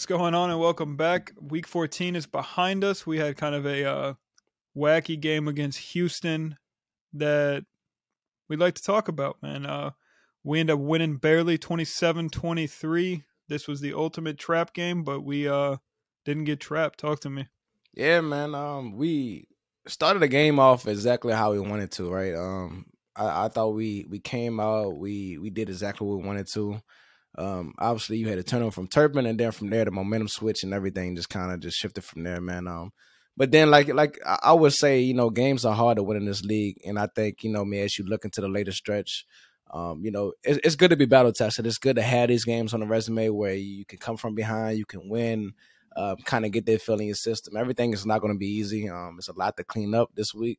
going on, and welcome back. Week 14 is behind us. We had kind of a wacky game against Houston that we'd like to talk about, man. We ended up winning barely 27-23. This was the ultimate trap game, but we didn't get trapped. Talk to me. Yeah, man. We started the game off exactly how we wanted to, right? I thought we came out, we did exactly what we wanted to. Obviously you had a turnover from Turpin, and then from there the momentum switch and everything just kind of just shifted from there, man. But then like I would say, games are hard to win in this league, and I think man, as you look into the later stretch, it's good to be battle tested. It's good to have these games on the resume where you can come from behind, you can win, kind of get that feel in your system. Everything is not going to be easy. It's a lot to clean up this week.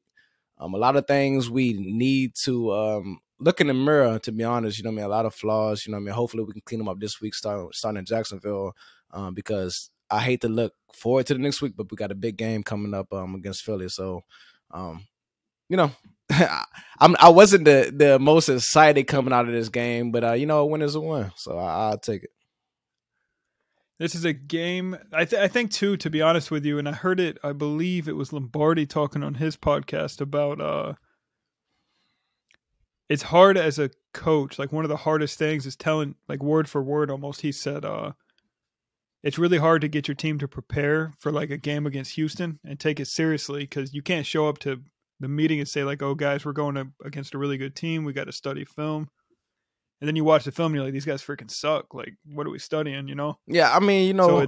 A lot of things we need to look in the mirror, to be honest. A lot of flaws. Hopefully we can clean them up this week, starting in Jacksonville, because I hate to look forward to the next week, but we got a big game coming up against Philly. So, I wasn't the most excited coming out of this game, but a win is a win, so I'll take it. This is a game, I think, too, to be honest with you, and I heard it, I believe it was Lombardi talking on his podcast about it's hard as a coach. Like, one of the hardest things is telling, like, word for word almost, he said, it's really hard to get your team to prepare for, like, a game against Houston and take it seriously, because you can't show up to the meeting and say, like, oh, guys, we're going against a really good team. We got to study film. And then you watch the film and you're like, these guys freaking suck. Like, what are we studying, Yeah, I mean, So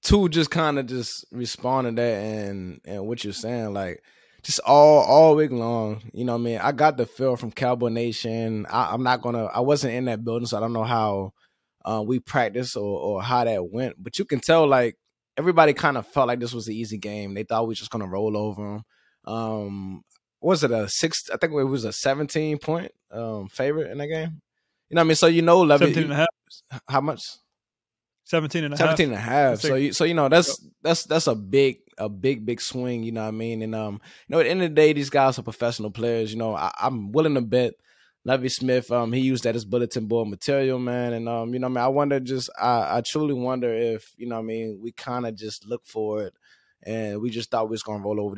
to just kind of just respond to that and what you're saying, like, just all week long, what I mean? I got the feel from Cowboy Nation. I wasn't in that building, so I don't know how we practiced or how that went. But you can tell, like, everybody kind of felt like this was an easy game. They thought we were just going to roll over them. Was it I think it was a 17-point favorite in that game. What I mean? So, Levy, 17 and a half. How much? 17 and a half. 17 and a half. That's a big swing, what I mean? And at the end of the day, these guys are professional players. I'm willing to bet Levy Smith, he used that as bulletin board material, man. And I truly wonder if, we kind of just look for it and we just thought we was gonna roll over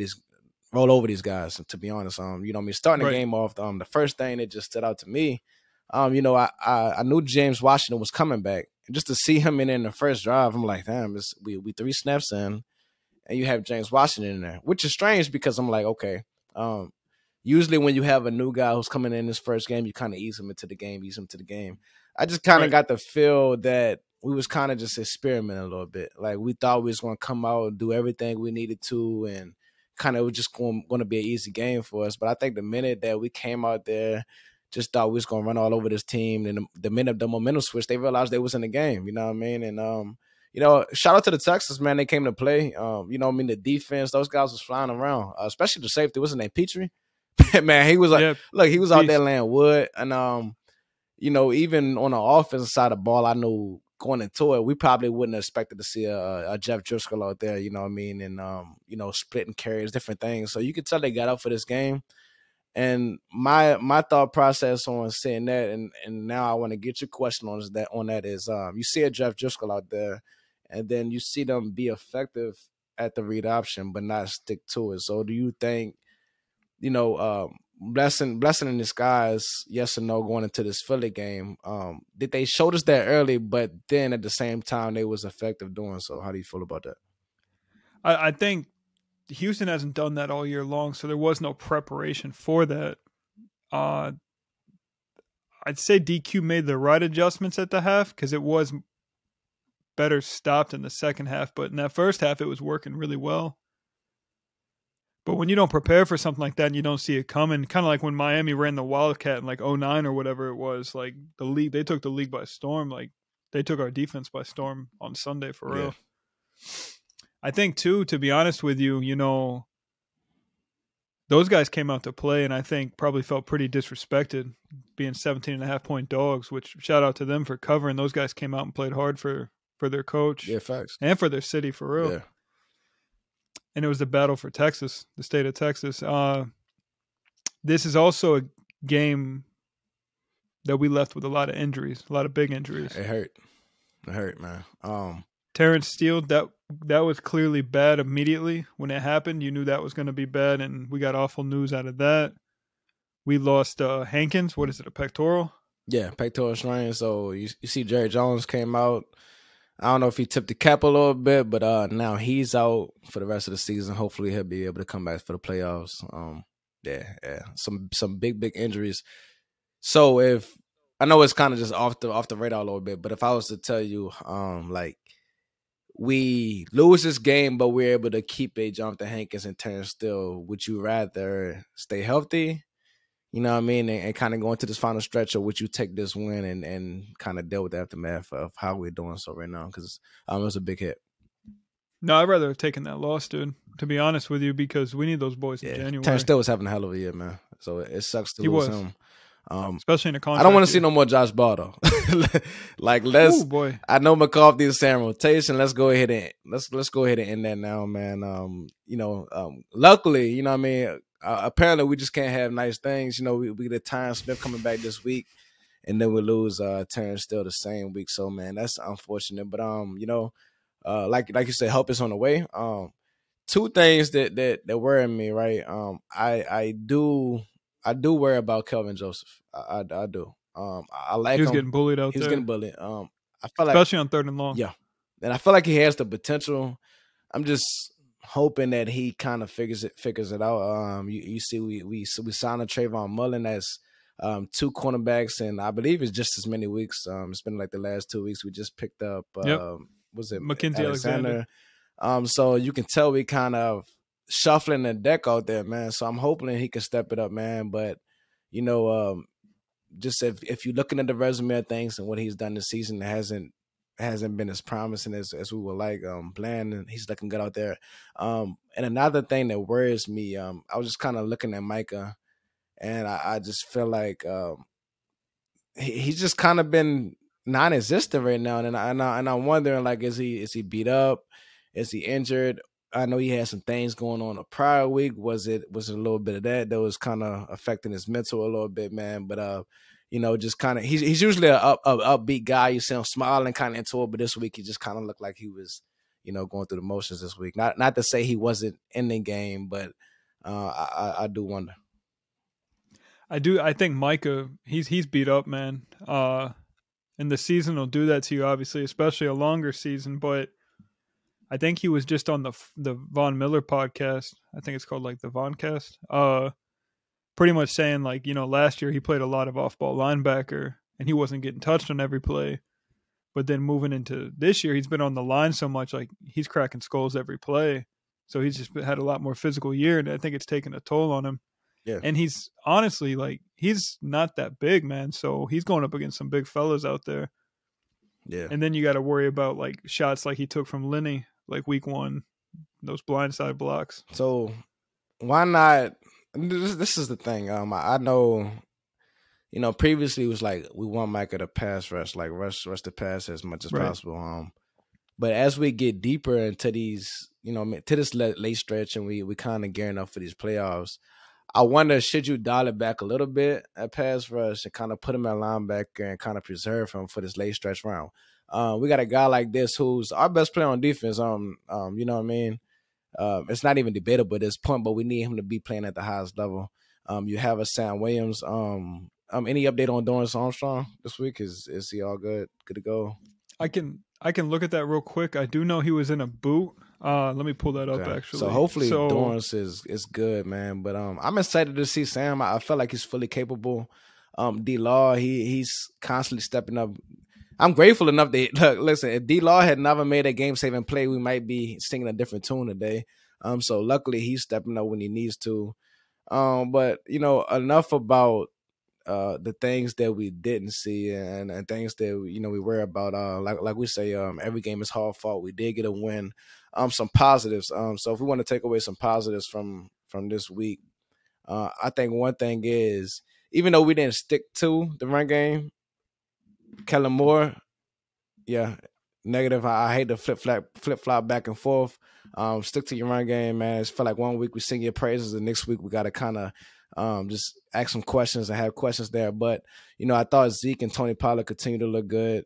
these guys, to be honest. Starting the game off, the first thing that just stood out to me, I knew James Washington was coming back. And just to see him in the first drive, I'm like, damn, we 3 snaps in, and you have James Washington in there, which is strange because I'm like, okay, usually when you have a new guy who's coming in this first game, you kind of ease him into the game. I just kind of got the feel that we was kind of just experimenting a little bit. Like, we thought we was going to come out and do everything we needed to, and kind of was just going to be an easy game for us. But I think the minute that we came out there, just thought we was going to run all over this team, and the minute the momentum switched, they realized they was in the game. You know what I mean? And shout out to the Texans, man. They came to play. The defense, those guys was flying around, especially the safety. What's his name? Petrie. Man, he was like, look, he was out there laying wood, and even on the offensive side of the ball, I knew going into it, we probably wouldn't have expected to see a Jeff Driscoll out there, you know what I mean, and splitting carries, different things. So you could tell they got up for this game. And my thought process on saying that, and now I want to get your question on that is you see a Jeff Driscoll out there, and then you see them be effective at the read option, but not stick to it. So do you think, blessing in disguise, yes or no, going into this Philly game, did they showed us that early, but then at the same time they was effective doing so? How do you feel about that? I think Houston hasn't done that all year long, so there was no preparation for that. I'd say DQ made the right adjustments at the half, because it was better stopped in the second half, but in that first half it was working really well. But when you don't prepare for something like that and you don't see it coming, kind of like when Miami ran the Wildcat in like 2009 or whatever it was, like the league, they took the league by storm. Like, they took our defense by storm on Sunday, for real. I think too, to be honest with you, those guys came out to play, and I think probably felt pretty disrespected being 17.5-point dogs, which shout out to them for covering. Those guys came out and played hard for their coach. Yeah, facts. And for their city, for real. Yeah. And it was the battle for Texas, the state of Texas. This is also a game that we left with a lot of injuries, a lot of big injuries. It hurt, man. Terrence Steele, that was clearly bad immediately when it happened. You knew that was going to be bad, and we got awful news out of that. We lost Hankins. What is it, a pectoral? Yeah, pectoral strain. So you see Jerry Jones came out. I don't know if he tipped the cap a little bit, but now he's out for the rest of the season. Hopefully he'll be able to come back for the playoffs. Yeah. Some big injuries. So if I know it's kind of just off the radar a little bit, but if I was to tell you, like we lose this game, but we're able to keep a Jonathan Hankins and Terrence Steele, would you rather stay healthy? You know what I mean? And kind of go into this final stretch, or would you take this win and kind of deal with the aftermath of how we're doing so right now? Because it was a big hit. No, I'd rather have taken that loss, dude, to be honest with you, because we need those boys in January. Terrence Steele was having a hell of a year, man. So it sucks to lose him. Especially in a contract. I don't want to see no more Josh Ball, though. Like, let's. Ooh, boy. I know McCarthy is saying rotation. Let's go ahead and let's go ahead and end that now, man. Luckily, you know what I mean. Apparently, we just can't have nice things. You know, we get Tyron Smith coming back this week, and then we lose Terrence Steele the same week. So, man, that's unfortunate. But like you said, help is on the way. Two things that worry me, right? I do worry about Kelvin Joseph. I do. I like him. He was getting bullied out there. He was getting bullied. I feel like, especially on 3rd and long. Yeah, and I feel like he has the potential. I'm just hoping that he kind of figures it out. You see, we signed a Trayvon Mullen as 2 cornerbacks, and I believe it's just as many weeks. It's been like the last 2 weeks. We just picked up was it Mackenzie Alexander? So you can tell we kind of shuffling the deck out there, man. So I'm hoping he can step it up, man. But just if you're looking at the resume of things and what he's done this season, it hasn't been as promising as we would like. Bland, and he's looking good out there. And another thing that worries me, I was just kind of looking at Micah, and I just feel like he's just kind of been non-existent right now, and I'm wondering, like, is he beat up? Is he injured? I know he had some things going on the prior week. Was it a little bit of that was kind of affecting his mental a little bit, man? But just kind of he's usually a upbeat guy. You see him smiling kind of into it, but this week he just kind of looked like he was, going through the motions this week. Not to say he wasn't in the game, but I do wonder. I think Micah, he's beat up, man. And the season will do that to you, obviously, especially a longer season. But I think he was just on the Von Miller podcast. I think it's called like the Voncast. Pretty much saying like, last year he played a lot of off-ball linebacker and he wasn't getting touched on every play. But then moving into this year, he's been on the line so much, like he's cracking skulls every play. So he's just had a lot more physical year, and I think it's taken a toll on him. Yeah. And he's honestly like, he's not that big, man. So he's going up against some big fellas out there. Yeah. And then you got to worry about like shots like he took from Linney, like week 1, those blindside blocks. So why not? This is the thing. I know, previously it was like we want Micah to pass rush, like rush the pass as much as possible. But as we get deeper into these, to this late stretch, and we kind of gearing up for these playoffs, I wonder, should you dial it back a little bit at pass rush and kind of put him at linebacker and kind of preserve him for this late stretch round? We got a guy like this who's our best player on defense. You know what I mean? It's not even debatable at this point, but we need him to be playing at the highest level. You have a Sam Williams. Any update on Dorrance Armstrong this week? Is he all good to go? I can look at that real quick. I do know he was in a boot. Let me pull that up, actually. So hopefully Dorrance is good, man. But I'm excited to see Sam. I feel like he's fully capable. D-Law, he's constantly stepping up. I'm grateful enough that, look, listen, if D-Law had never made a game-saving play, we might be singing a different tune today. So luckily he's stepping up when he needs to. But, enough about the things that we didn't see and things that, we worry about. Like we say, every game is hard fought. We did get a win. Some positives. So if we want to take away some positives from this week, I think one thing is, even though we didn't stick to the run game, Kellen Moore, yeah, negative. I hate to flip-flop back and forth. Stick to your run game, man. It's feel like one week we sing your praises, and next week we got to kind of just ask some questions and have questions there. But, I thought Zeke and Tony Pollard continue to look good.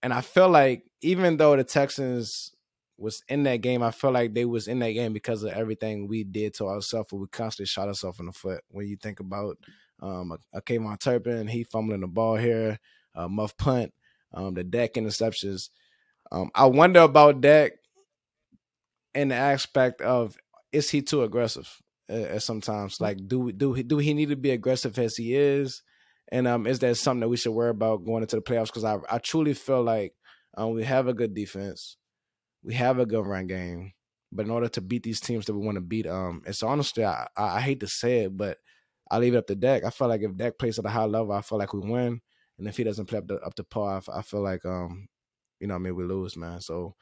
And I feel like even though the Texans was in that game, I feel like they was in that game because of everything we did to ourselves. We constantly shot ourselves in the foot. When you think about a Kayvon Turpin, he fumbling the ball here, muff punt, the Dak interceptions. I wonder about Dak in the aspect of, is he too aggressive sometimes? Like, do he need to be aggressive as he is? And is that something that we should worry about going into the playoffs? Because I truly feel like we have a good defense. We have a good run game. But in order to beat these teams that we want to beat, it's honestly, I hate to say it, but I leave it up to Dak. I feel like if Dak plays at a high level, I feel like we win. And if he doesn't play up to par, I feel like, we lose, man. So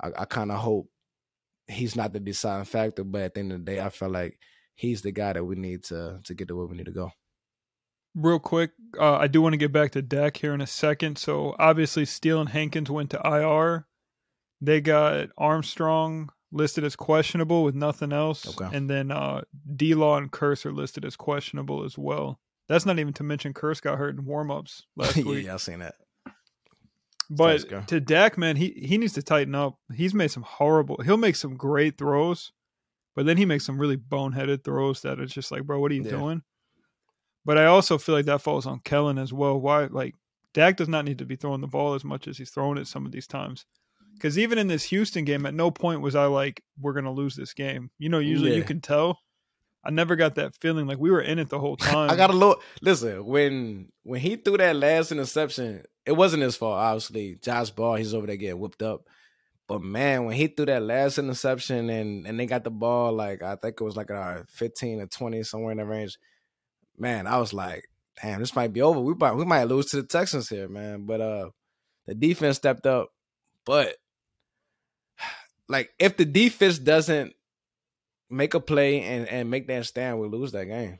I kind of hope he's not the deciding factor, but at the end of the day, I feel like he's the guy that we need to get to where we need to go. Real quick, I do want to get back to Dak here in a second. So obviously, Steele and Hankins went to IR. They got Armstrong listed as questionable with nothing else, Okay. and then D-Law and Curse are listed as questionable as well. That's not even to mention Curse got hurt in warmups last week. Yeah, I've seen that. But to Dak, man, he needs to tighten up. He's made some he'll make some great throws, but then he makes some really boneheaded throws that it's just like, bro, what are you doing? But I also feel like that falls on Kellen as well. Why? Like, Dak does not need to be throwing the ball as much as he's throwing it some of these times. Because even in this Houston game, at no point was I like, we're going to lose this game. Usually you can tell. I never got that feeling. Like, we were in it the whole time. I got a little – listen, when he threw that last interception, it wasn't his fault, obviously. Josh Ball, he's over there getting whipped up. But, man, when he threw that last interception and they got the ball, like, I think it was like 15 or 20, somewhere in the range, man, I was like, damn, this might be over. We might lose to the Texans here, man. But the defense stepped up. But, like, if the defense doesn't make a play and make that stand, we lose that game.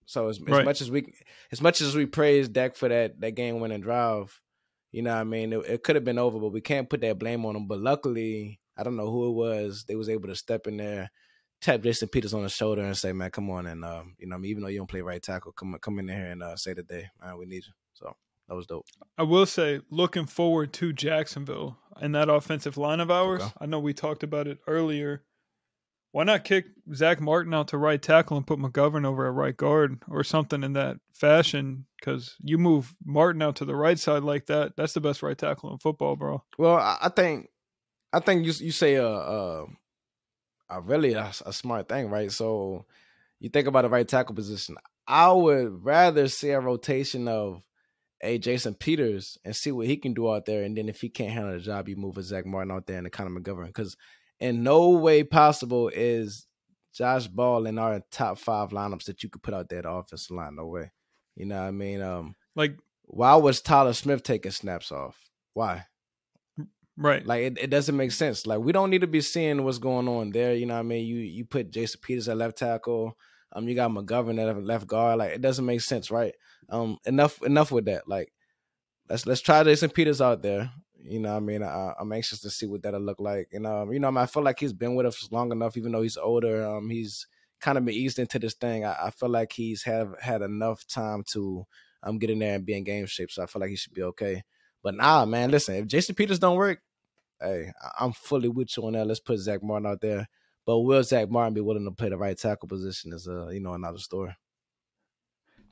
So as much as we praise Dak for that game winning drive, you know what I mean, it could have been over, but we can't put that blame on him. But luckily, I don't know who it was, they was able to step in there, tap Jason Peters on the shoulder and say, man, come on, and even though you don't play right tackle, come in here and say today, man, we need you. So that was dope. I will say, looking forward to Jacksonville and that offensive line of ours. Okay. I know we talked about it earlier. Why not kick Zach Martin out to right tackle and put McGovern over at right guard or something in that fashion? Because you move Martin out to the right side like that, that's the best right tackle in football, bro. Well, I think you say really a smart thing, right? So you think about a right tackle position. I would rather see a rotation of Jason Peters and see what he can do out there, and then if he can't handle the job, you move a Zach Martin out there and a Connor McGovern, because in no way possible is Josh Ball in our top 5 lineups that you could put out there at the offensive line. No way. You know what I mean? Why was Tyler Smith taking snaps off? Why? Right. Like, it doesn't make sense. Like, we don't need to be seeing what's going on there. You know what I mean? You put Jason Peters at left tackle. You got McGovern at left guard. Like, it doesn't make sense, right? Enough with that. Like, let's try Jason Peters out there. You know what I mean? I'm anxious to see what that'll look like. And, I feel like he's been with us long enough, even though he's older. He's kind of been eased into this thing. I feel like he's had enough time to get in there and be in game shape. So I feel like he should be okay. But nah, man, listen, if Jason Peters don't work, hey, I'm fully with you on that. Let's put Zach Martin out there. But will Zach Martin be willing to play the right tackle position is, another story.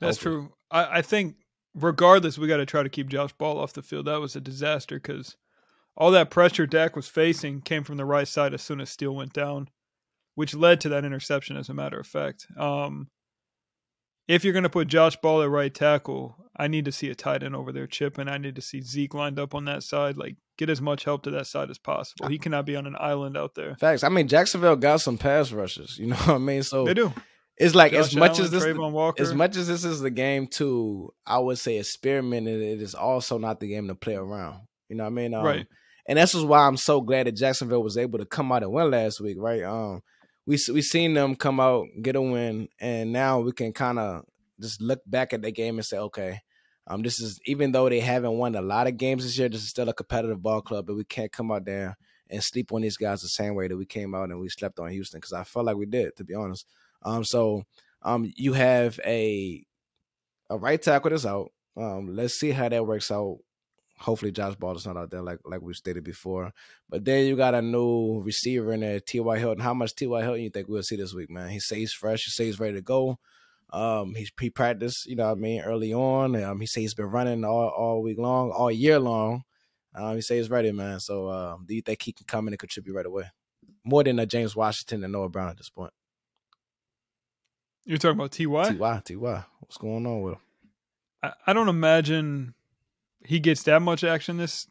That's Hopefully. True. I think regardless, we got to try to keep Josh Ball off the field. That was a disaster because all that pressure Dak was facing came from the right side as soon as Steele went down, which led to that interception, as a matter of fact. If you're going to put Josh Ball at right tackle, I need to see a tight end over there, Chip, and I need to see Zeke lined up on that side. Like, get as much help to that side as possible. He cannot be on an island out there. Facts. I mean, Jacksonville got some pass rushers. You know what I mean? So they do. It's like Josh as much Allen, as this, as much as this is the game to, I would say, experiment. It is also not the game to play around. You know what I mean? Right. And that's just why I'm so glad that Jacksonville was able to come out and win last week. Right. We seen them come out, get a win, and now we can kind of just look back at the game and say, okay, this is, even though they haven't won a lot of games this year, this is still a competitive ball club, but we can't come out there and sleep on these guys the same way that we came out and we slept on Houston, because I felt like we did, to be honest. So you have a right tackle that's out. Let's see how that works out. Hopefully Josh Baldwin's not out there like we stated before. But then you got a new receiver in there, TY Hilton. How much TY Hilton you think we'll see this week, man? He says he's fresh. He says he's ready to go. He practiced, you know what I mean, early on. He says he's been running all week long, all year long. He says he's ready, man. So do you think he can come in and contribute right away? More than James Washington and Noah Brown at this point. You're talking about Ty? Ty. What's going on with him? I don't imagine he gets that much action this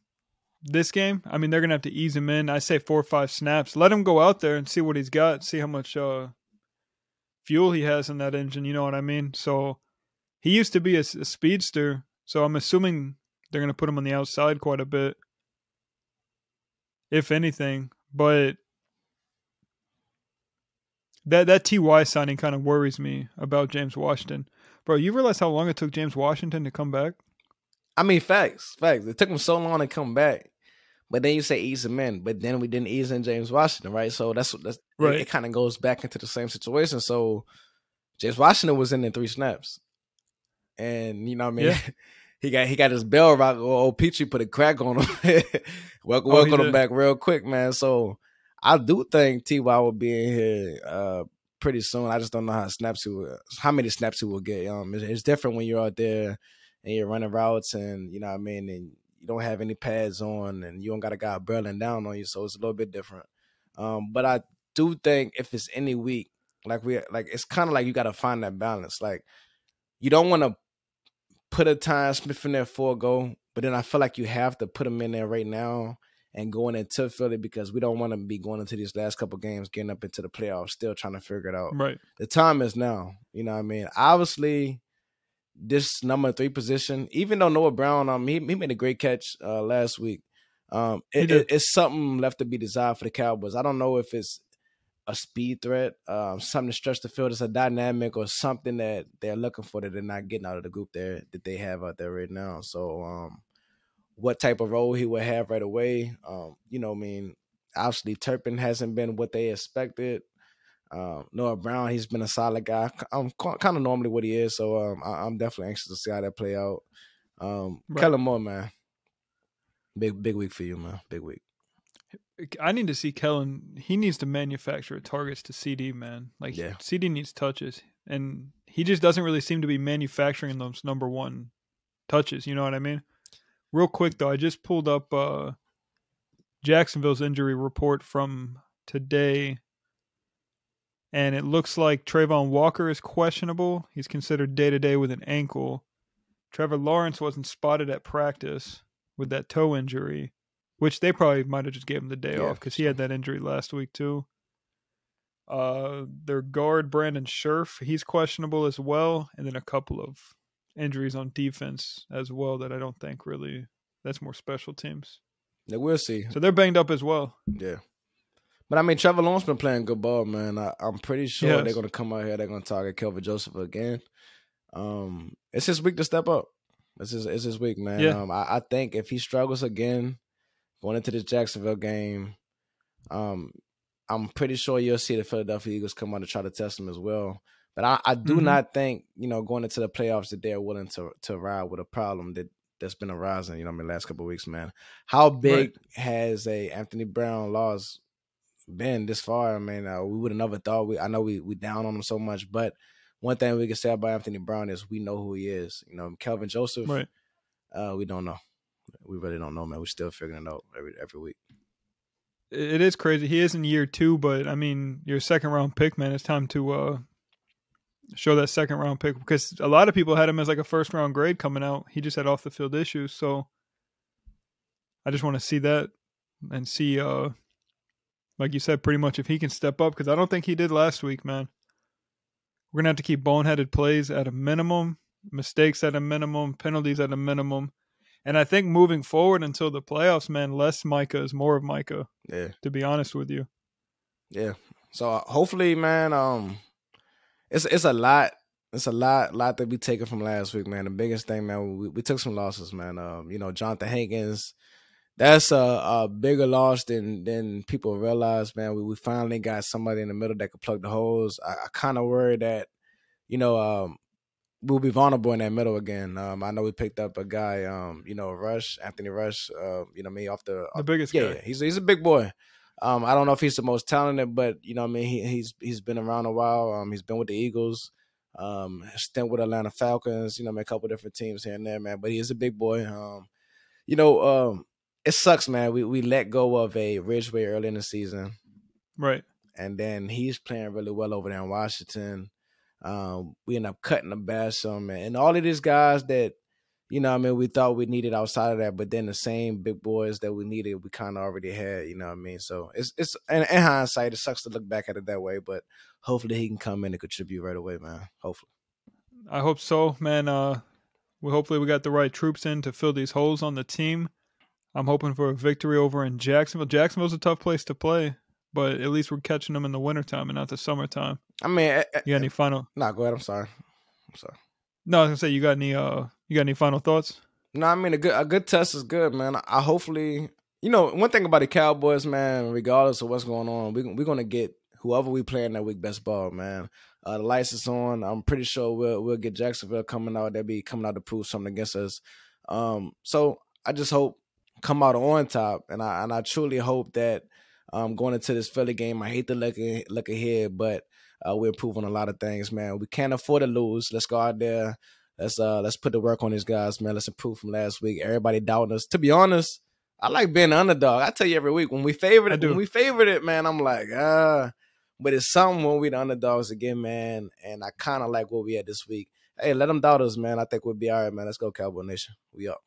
game. I mean, they're going to have to ease him in. I say 4 or 5 snaps. Let him go out there and see what he's got, see how much fuel he has in that engine, you know what I mean? So he used to be a speedster, so I'm assuming they're going to put him on the outside quite a bit, if anything. But that TY signing kind of worries me about James Washington. Bro, you realize how long it took James Washington to come back? I mean, facts. It took him so long to come back. But then you say ease him in, but then we didn't ease in James Washington, right? So that's right. It kind of goes back into the same situation. So James Washington was in 3 snaps. And you know what I mean? Yeah. he got his bell rock. Old Petrie put a crack on him. welcome him back real quick, man. So I do think TY will be in here pretty soon. I just don't know how many snaps he will get. It's different when you're out there and you're running routes, and you know what I mean, and you don't have any pads on, and you don't got a guy barreling down on you, so it's a little bit different. But I do think if it's any week, it's kind of like you got to find that balance. Like you don't want to put a Tyron Smith in there for a go, but then I feel like you have to put him in there right now and going into Philly because we don't want to be going into these last couple games, getting up into the playoffs, still trying to figure it out. Right. The time is now. You know what I mean? Obviously, this number 3 position, even though Noah Brown, he made a great catch last week. It's something left to be desired for the Cowboys. I don't know if it's a speed threat, something to stretch the field. It's a dynamic or something that they're looking for that they're not getting out of the group there that they have out there right now. So what type of role he will have right away, you know what I mean? Obviously, Turpin hasn't been what they expected. Noah Brown, he's been a solid guy. I'm kind of normally what he is, so I'm definitely anxious to see how that play out. Right. Kellen Moore, man, big week for you, man. Big week. I need to see Kellen. He needs to manufacture targets to CD, man. CD needs touches, and he just doesn't really seem to be manufacturing those number 1 touches. You know what I mean? Real quick though, I just pulled up Jacksonville's injury report from today. And it looks like Trayvon Walker is questionable. He's considered day-to-day with an ankle. Trevor Lawrence wasn't spotted at practice with that toe injury, which they probably might have just gave him the day off because he had that injury last week too. Their guard, Brandon Scherf, he's questionable as well. And then a couple of injuries on defense as well that I don't think really, that's more special teams. Yeah, we'll see. So they're banged up as well. Yeah. But, I mean, Trevor Lawrence been playing good ball, man. I'm pretty sure they're going to come out here. They're going to target Kelvin Joseph again. It's his week to step up. It's his week, man. Yeah. I think if he struggles again going into this Jacksonville game, I'm pretty sure you'll see the Philadelphia Eagles come out to try to test him as well. But I do not think, going into the playoffs that they're willing to ride with a problem that's been arising, in the last couple of weeks, man. How big has a Anthony Brown loss been this far? I mean, we would have never thought. I know we down on him so much, but one thing we can say about Anthony Brown is we know who he is. Kelvin Joseph, we don't know. We really don't know, man. We're still figuring it out every week. It is crazy. He is in year 2, but I mean, your 2nd round pick, man. It's time to show that 2nd round pick because a lot of people had him as like a 1st round grade coming out. He just had off the field issues, so I just want to see that and see. Like you said, pretty much if he can step up, because I don't think he did last week, man. We're going to have to keep boneheaded plays at a minimum, mistakes at a minimum, penalties at a minimum. And I think moving forward until the playoffs, man, less Micah is more of Micah. Yeah. To be honest with you. Yeah. So hopefully, man, it's a lot. It's a lot that we taken from last week, man. The biggest thing, man, we took some losses, man. Jonathan Hankins, that's a bigger loss than people realize, man. We finally got somebody in the middle that could plug the holes. I kind of worry that, we'll be vulnerable in that middle again. I know we picked up a guy, Anthony Rush, off the The biggest yeah, guy. yeah, he's a big boy. I don't know if he's the most talented, but he's been around a while. He's been with the Eagles, stint with Atlanta Falcons, a couple different teams here and there, man. But he is a big boy. You know, it sucks, man. We let go of a Ridgeway early in the season, Right. and then he's playing really well over there in Washington. We end up cutting the Basham and all of these guys that, we thought we needed outside of that, but then the same big boys that we needed, we kind of already had, So it's in hindsight, it sucks to look back at it that way, but hopefully he can come in and contribute right away, man. Hopefully. I hope so, man. Hopefully we got the right troops in to fill these holes on the team. I'm hoping for a victory over in Jacksonville. Jacksonville's a tough place to play, but at least we're catching them in the wintertime and not the summertime. I mean, you got any final? No, go ahead. I'm sorry. No, I was gonna say you got any final thoughts? No, I mean a good test is good, man. I hopefully, one thing about the Cowboys, man, regardless of what's going on, we're gonna get whoever we playing that week best ball, man. The lights is on. I'm pretty sure we'll get Jacksonville coming out. They'll be coming out to prove something against us. So I just hope come out on top, and I truly hope that going into this Philly game, I hate to look ahead, but we're improving a lot of things, man. We can't afford to lose. Let's go out there. Let's put the work on these guys, man. Let's improve from last week. Everybody doubting us. To be honest, I like being an underdog. I tell you every week when we favored it, man, I'm like, but it's something when we the underdogs again, man. And I kind of like where we at this week. Hey, let them doubt us, man. I think we'll be all right, man. Let's go, Cowboy Nation. We up.